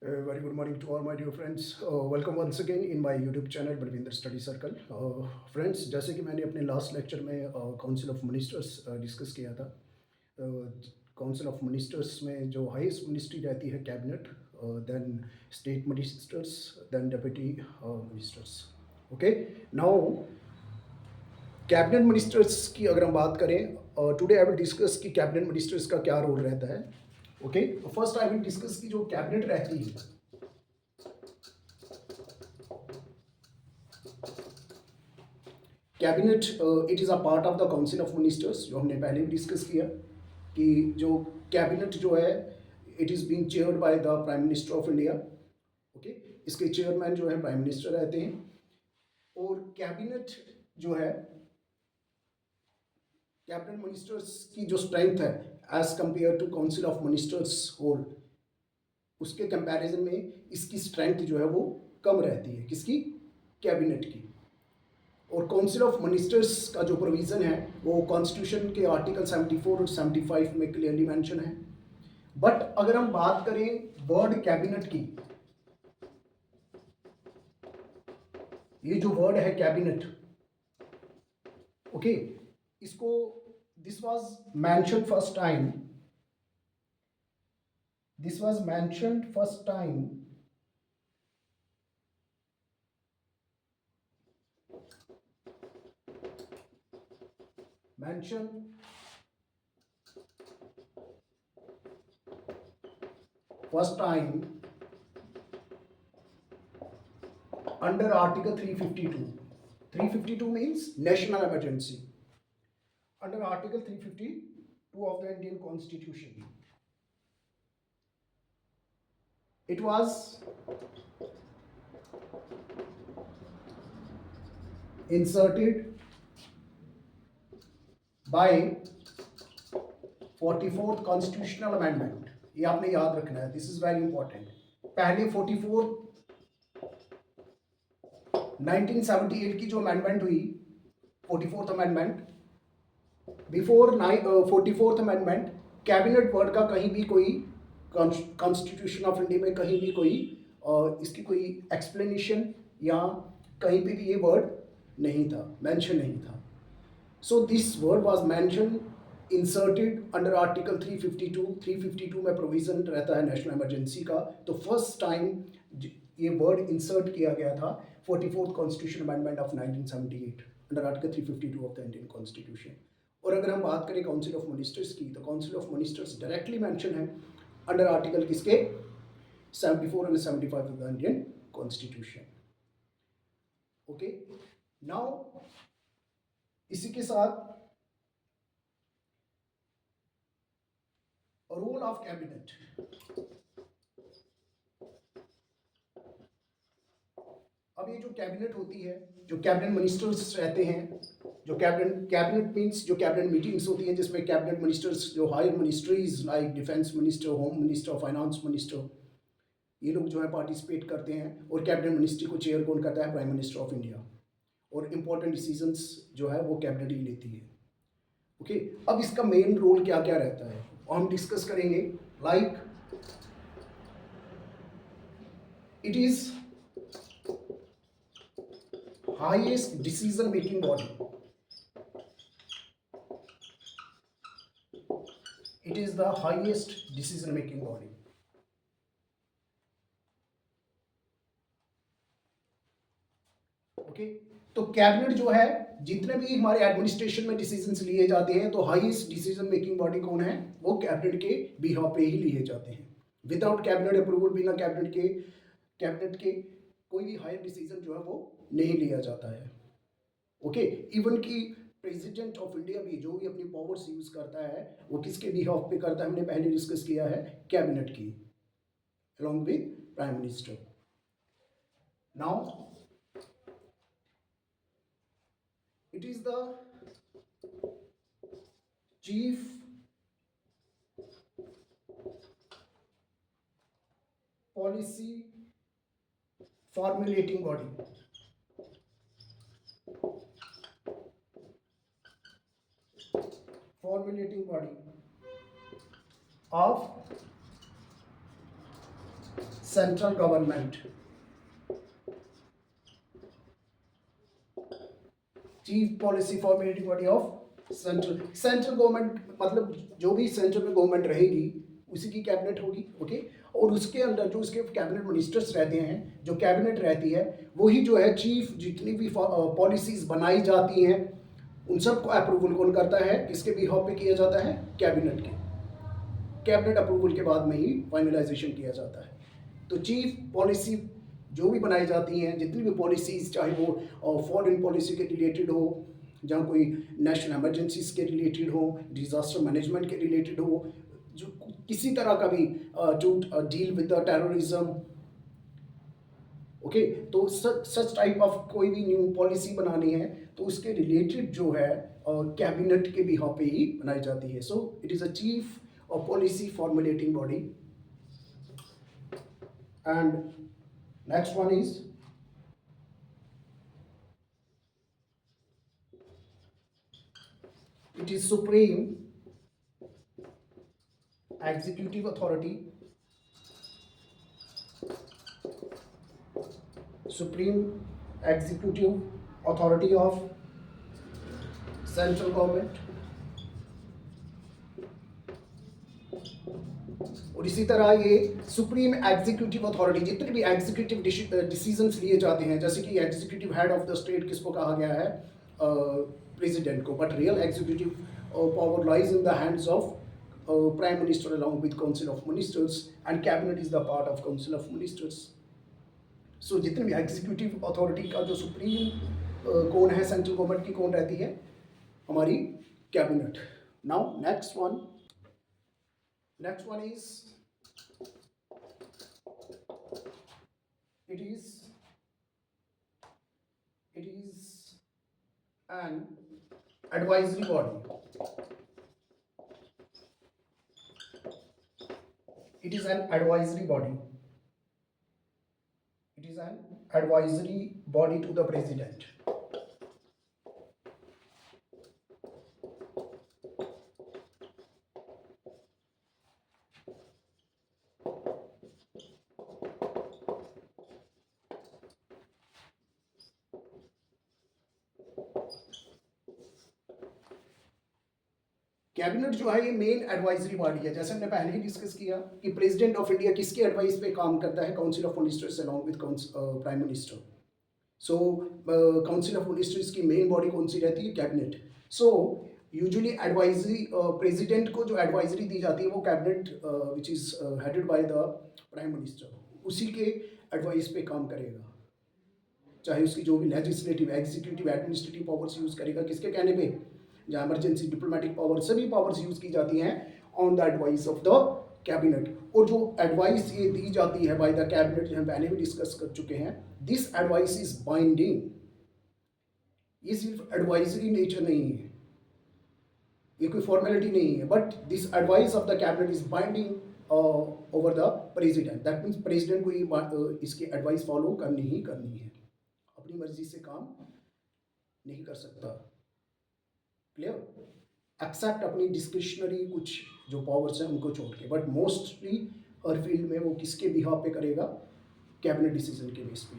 Very good morning to all my dear friends. Welcome once again in my YouTube channel Balwinder study circle. Friends, जैसे कि मैंने अपने last lecture में council of ministers discuss किया था. Council of ministers में जो हाईएस्ट मिनिस्ट्री रहती है cabinet, then state ministers, then deputy ministers. Okay, now cabinet ministers की अगर हम बात करें, टुडे आई विल डिस्कस कि कैबिनेट मिनिस्टर्स का क्या रोल रहता है. Okay, first I will discuss की जो कैबिनेट रहती है, cabinet it is a part of the council of ministers, जो हमने पहले भी डिस्कस किया कि जो कैबिनेट जो है it is being chaired by the prime minister of India. Okay, इसके चेयरमैन जो है प्राइम मिनिस्टर रहते हैं. और कैबिनेट जो है, कैबिनेट मिनिस्टर्स की जो स्ट्रेंथ है as compare to council of ministers whole, उसके कंपैरिजन में इसकी स्ट्रेंथ जो है वो कम रहती है. किसकी? कैबिनेट की. और काउंसिल ऑफ मिनिस्टर्स का जो प्रोविज़न है वो कॉन्स्टिट्यूशन के आर्टिकल 74 और 75 में क्लियरली मेंशन है. बट अगर हम बात करें वर्ड कैबिनेट की, ये जो वर्ड है कैबिनेट, ओके, इसको this was mention first time, this was mentioned first time mention first time under article 352. 352 means national emergency. Under article 352 of the Indian constitution, it was inserted by 44th constitutional amendment. ये आपने याद रखना है, this is very important. पहले 1978 की जो amendment हुई, 44th amendment, before 44th amendment cabinet word का कहीं भी कोई कॉन्स्टिट्यूशन ऑफ इंडिया में कहीं भी कोई इसकी कोई एक्सप्लेनेशन या कहीं पे भी ये वर्ड नहीं था, मेंशन नहीं था. So this word was mention inserted under article 352. 352 में प्रोविजन रहता है नेशनल इमरजेंसी का. तो फर्स्ट टाइम ये वर्ड इंसर्ट किया गया था 44th constitution amendment of 1978 under article 352 of the Indian constitution. और अगर हम बात करें काउंसिल ऑफ मिनिस्टर्स की, तो council of ministers directly mention है अंडर आर्टिकल किसके? 74 and 75 of the Indian constitution. Okay, now इसी के साथ रोल ऑफ कैबिनेट. अब ये जो कैबिनेट होती है, जो कैबिनेट मिनिस्टर्स रहते हैं, जो कैबिनेट मीन्स जो कैबिनेट मीटिंग्स होती हैं जिसमें कैबिनेट मिनिस्टर्स, जो higher ministries like defence minister, home minister, finance minister, ये लोग जो है पार्टिसिपेट करते हैं. और कैबिनेट मिनिस्ट्री को चेयर कौन करता है? Prime minister of India. और इम्पोर्टेंट डिसीजंस जो है वो कैबिनेट ही लेती है. ओके, अब इसका मेन रोल क्या क्या रहता है हम डिस्कस करेंगे. Like it is highest decision making body. It is the highest decision making body. Okay, तो कैबिनेट जो है, जितने भी हमारे एडमिनिस्ट्रेशन में डिसीजंस लिए जाते हैं, तो हाईएस्ट डिसीजन मेकिंग बॉडी कौन है? वो कैबिनेट के बिहाफ पे ही लिए जाते हैं. विदाउट कैबिनेट अप्रूवल, बिना कैबिनेट के कोई भी हायर डिसीजन जो है वो नहीं लिया जाता है. ओके, इवन की प्रेसिडेंट ऑफ इंडिया भी जो भी अपनी पावर्स यूज करता है वो किसके बिहाफ पे करता है? हमने पहले डिस्कस किया है, कैबिनेट की, along with prime minister. Now it is the chief policy formulating body. Formulating body of central government, chief policy formulating body of central government, मतलब जो भी सेंटर में गवर्नमेंट रहेगी उसी की कैबिनेट होगी। ओके, और उसके अंदर जो उसके कैबिनेट मिनिस्टर्स रहते हैं, जो कैबिनेट रहती है, वही जो है चीफ जितनी भी पॉलिसीज बनाई जाती हैं उन सबको अप्रूवल कौन करता है, किसके बिहाफ पे किया जाता है, कैबिनेट के। कैबिनेट अप्रूवल के बाद में ही फाइनलाइजेशन किया जाता है। तो चीफ पॉलिसी जो भी बनाई जाती हैं, जितनी भी पॉलिसीज, चाहे वो फॉरेन पॉलिसी के रिलेटेड हो, जहाँ कोई नेशनल इमरजेंसीज के रिलेटेड हो, डिजास्टर मैनेजमेंट के रिलेटेड हो, जो किसी तरह का भी to deal with the terrorism, okay, तो सच टाइप ऑफ कोई भी न्यू पॉलिसी बनानी है तो उसके रिलेटेड जो है कैबिनेट के बिहाफ पे ही बनाई जाती है। So it is a chief policy formulating body. And next one is it is supreme executive authority, supreme executive authority of central government। और इसी तरह ये सुप्रीम एग्जीक्यूटिव अथॉरिटी, जितने भी एग्जीक्यूटिव डिसीजंस लिए जाते हैं, जैसे कि executive head of the state किसको कहा गया है, प्रेसिडेंट को, but real executive power lies in the hands of prime minister along with council of ministers, and cabinet is the part of council of ministers. So जितने भी executive authority का जो supreme कौन है सेंट्रल गवर्नमेंट की, कौन रहती है, हमारी cabinet. Now next one is it is an advisory body, it is an advisory body, it is an advisory body to the president। Cabinet जो है ये मेन एडवाइजरी बॉडी है, जैसे हमने पहले ही डिस्कस किया कि प्रेसिडेंट ऑफ इंडिया किसके एडवाइस पे काम करता है, council of ministers along with prime minister. So council of ministers की मेन बॉडी कौन सी रहती है, cabinet. So usually advisory president को जो एडवाइजरी दी जाती है वो cabinet which is headed by the prime minister, उसी के एडवाइस पे काम करेगा, चाहे उसकी जो भी legislative, executive, administrative powers use करेगा, किसके कहने पे, जहाँ इमरजेंसी, डिप्लोमेटिक पावर, सभी पावर्स यूज़ की जाती हैं on the advice of the cabinet. और जो एडवाइस ये दी जाती है बाय द कैबिनेट, जो हम पहले भी डिस्कस कर चुके हैं, दिस एडवाइस इज बाइंडिंग। ये सिर्फ एडवाइजरी नेचर नहीं है, ये कोई फॉर्मेलिटी नहीं है, but this advice of the cabinet is binding over the president. That means president को ये इसकी एडवाइस फॉलो करनी ही करनी है, अपनी मर्जी से काम नहीं कर सकता। क्लियर, एक्सेप्ट अपनी डिस्क्रिशनरी कुछ जो पावर्स हैं उनको छोड़ के, बट मोस्टली हर फील्ड में वो किसके बिहाफ पे करेगा, कैबिनेट डिसीजन के बेस पे।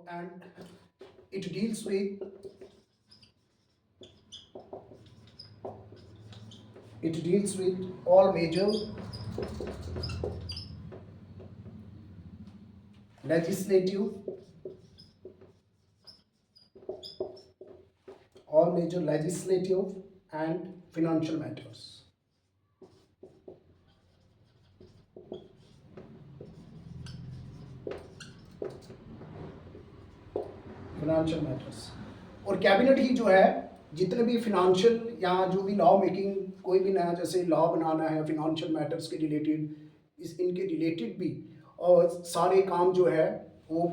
And it deals with all major legislative, all major legislative and financial matters। Financial matters, और कैबिनेट ही जो है जितने भी फिनेंशियल या जो भी लॉ मेकिंग, कोई भी नया जैसे लॉ बनाना है फिनेंशियल मैटर्स के रिलेटेड, इनके रिलेटेड भी और सारे काम जो है वो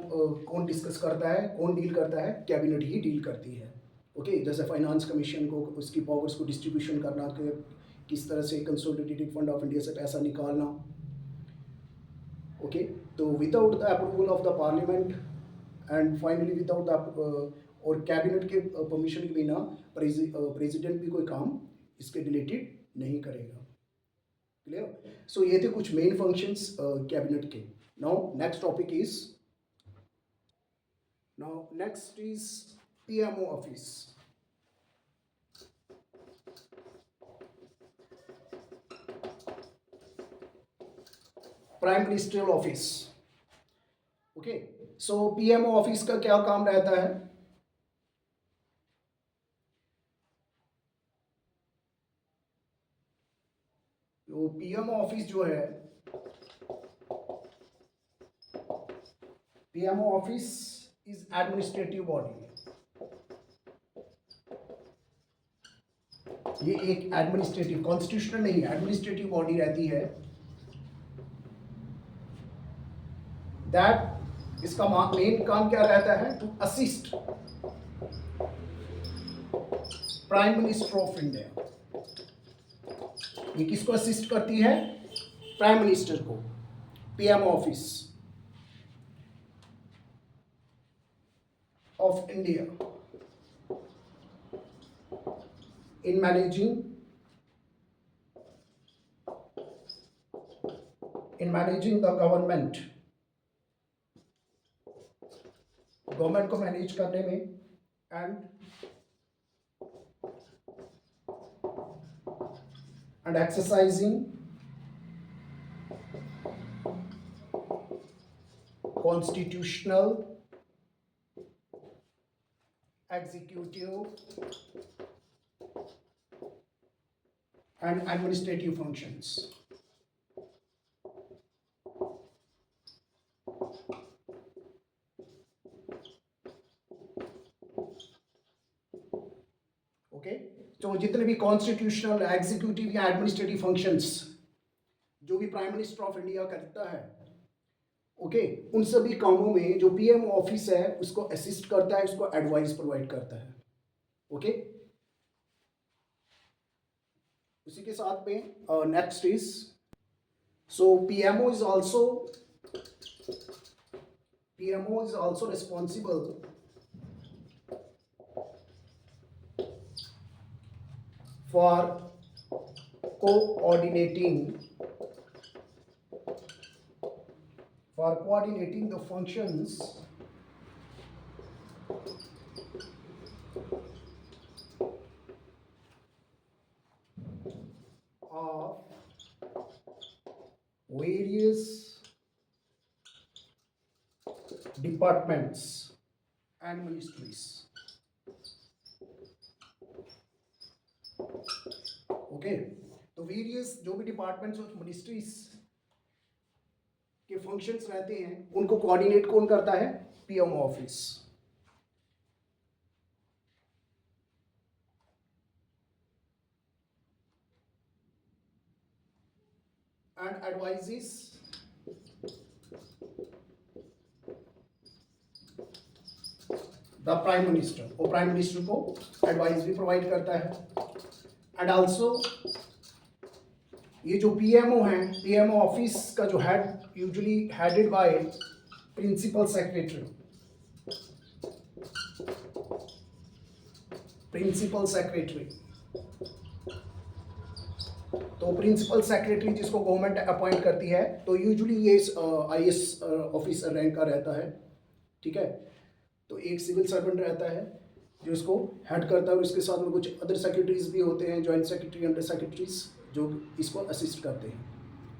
कौन डिस्कस करता है, कौन डील करता है, कैबिनेट ही डील करती है। ओके, जैसे फाइनेंस कमीशन को उसकी पावर्स को डिस्ट्रीब्यूशन करना, किस तरह से कंसोलिडेटेड फंड ऑफ इंडिया से पैसा निकालना। ओके, तो without the approval of the parliament and finally without the और कैबिनेट के परमिशन के बिना प्रेसिडेंट भी कोई काम इसके रिलेटेड नहीं करेगा। क्लियर? सो ये थे कुछ मेन फंक्शंस कैबिनेट के। Now next topic is PMO office. Prime ministerial office. Okay, so PMO office का क्या काम रहता है? तो पीएमओ ऑफिस जो है, PMO office is administrative body. ये एक एडमिनिस्ट्रेटिव, कॉन्स्टिट्यूशनल नहीं, एडमिनिस्ट्रेटिव बॉडी रहती है। दैट इसका मेन काम क्या रहता है? To assist prime minister of India. ये किसको असिस्ट करती है? प्राइम मिनिस्टर को। PMO office of India in managing the government को मैनेज करने में, and exercising constitutional, executive and administrative functions. Okay, तो जितने भी कॉन्स्टिट्यूशनल, एग्जीक्यूटिव या एडमिनिस्ट्रेटिव फंक्शंस जो भी प्राइम मिनिस्टर ऑफ इंडिया करता है, ओके, उन सभी कामों में जो पीएम ऑफिस है उसको असिस्ट करता है, उसको एडवाइस प्रोवाइड करता है। ओके, उसी के साथ में next is, so PMO is also responsible for coordinating the functions of various departments and ministries. Okay, तो वेरियस जो भी डिपार्टमेंट्स और मिनिस्ट्रीज के फंक्शंस रहते हैं उनको कोऑर्डिनेट कौन करता है? PMO office. And advises the prime minister, वो प्राइम मिनिस्टर को एडवाइस भी प्रोवाइड करता है। एंड आल्सो ये जो पीएमओ है, पीएमओ ऑफिस का जो head usually headed by principal secretary. तो प्रिंसिपल सेक्रेटरी जिसको गवर्नमेंट अपॉइंट करती है, तो यूजुअली ये आईएएस ऑफिसर रैंक का रहता है। ठीक है, तो एक सिविल सर्वेंट रहता है जो इसको हेड करता है, और इसके साथ में कुछ अदर सेक्रेटरीज भी होते हैं, जॉइंट सेक्रेटरी, अंडर सेक्रेटरीज, जो इसको असिस्ट करते हैं।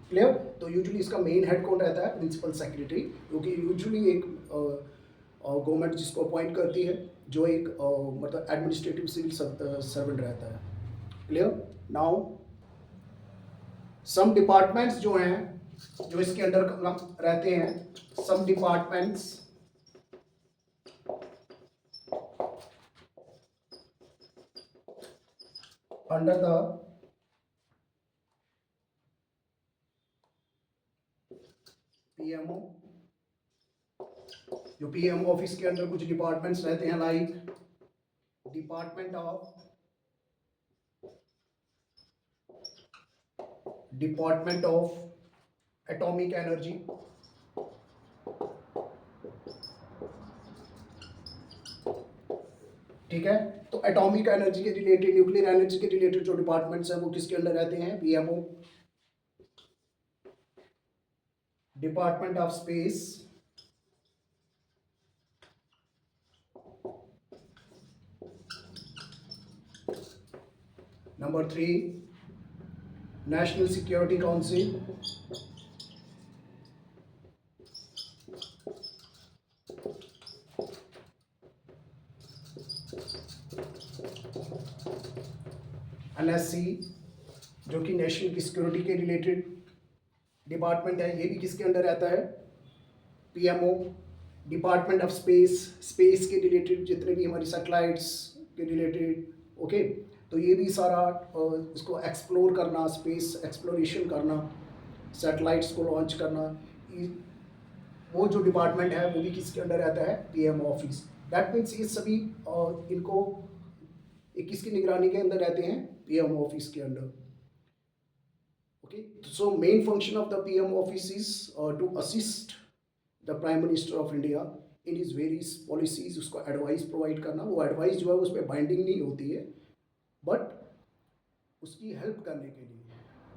क्लियर? तो यूजुअली इसका मेन हेड कौन रहता है? प्रिंसिपल सेक्रेटरी, क्योंकि यूजुअली एक गवर्नमेंट जिसको अपॉइंट करती है, जो एक मतलब एडमिनिस्ट्रेटिव सिविल सर्वेंट रहता है। क्लियर? नाउ सम डिपार्टमेंट्स जो हैं, जो इसके अंडर रहते हैं, सम डिपार्टमेंट्स under the PMO, जो पीएमओ ऑफिस के अंदर कुछ डिपार्टमेंट्स रहते हैं, like department of atomic energy, ठीक है। तो एटॉमिक एनर्जी के रिलेटेड, न्यूक्लियर एनर्जी के रिलेटेड जो डिपार्टमेंट्स हैं वो किसके अंडर रहते हैं? PMO, department of space, number 3 national security council, NSC जो कि नेशनल की सिक्योरिटी के रिलेटेड डिपार्टमेंट है, ये भी किसके अंडर रहता है? PMO, department of space, space के रिलेटेड जितने भी हमारी सैटेलाइट्स के रिलेटेड, ओके। तो ये भी सारा इसको एक्सप्लोर करना, स्पेस एक्सप्लोरेशन करना, सैटेलाइट्स को लॉन्च करना, वो जो डिपार्टमेंट है वो भी किसके अंडर रहता है? PM office. दैट मीन्स ये सभी इनको किसकी निगरानी के अंदर रहते हैं? पीएम ऑफिस के under. Okay, so main function of the PM office is to assist the Prime Minister of India in his various policies, उसको एडवाइस प्रोवाइड करना। वो एडवाइस जो है उस पर बाइंडिंग नहीं होती है, बट उसकी हेल्प करने के लिए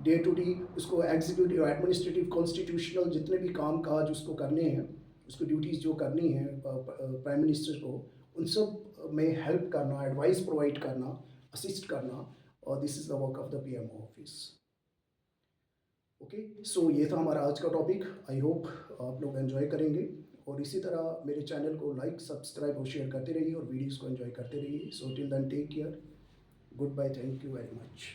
डे टू डे उसको एग्जीक्यूटिव, एडमिनिस्ट्रेटिव, कॉन्स्टिट्यूशनल जितने भी काम काज उसको करने हैं, उसको ड्यूटीज़ जो करनी है प्राइम मिनिस्टर को, उन सब में हेल्प करना, एडवाइस प्रोवाइड करना, असिस्ट करना, और this is the work of the PM office. Okay, so ये था हमारा आज का टॉपिक। आई होप आप लोग एंजॉय करेंगे, और इसी तरह मेरे चैनल को लाइक, सब्सक्राइब और शेयर करते रहिए, और वीडियोस को एंजॉय करते रहिए। So till then take care, goodbye, thank you very much.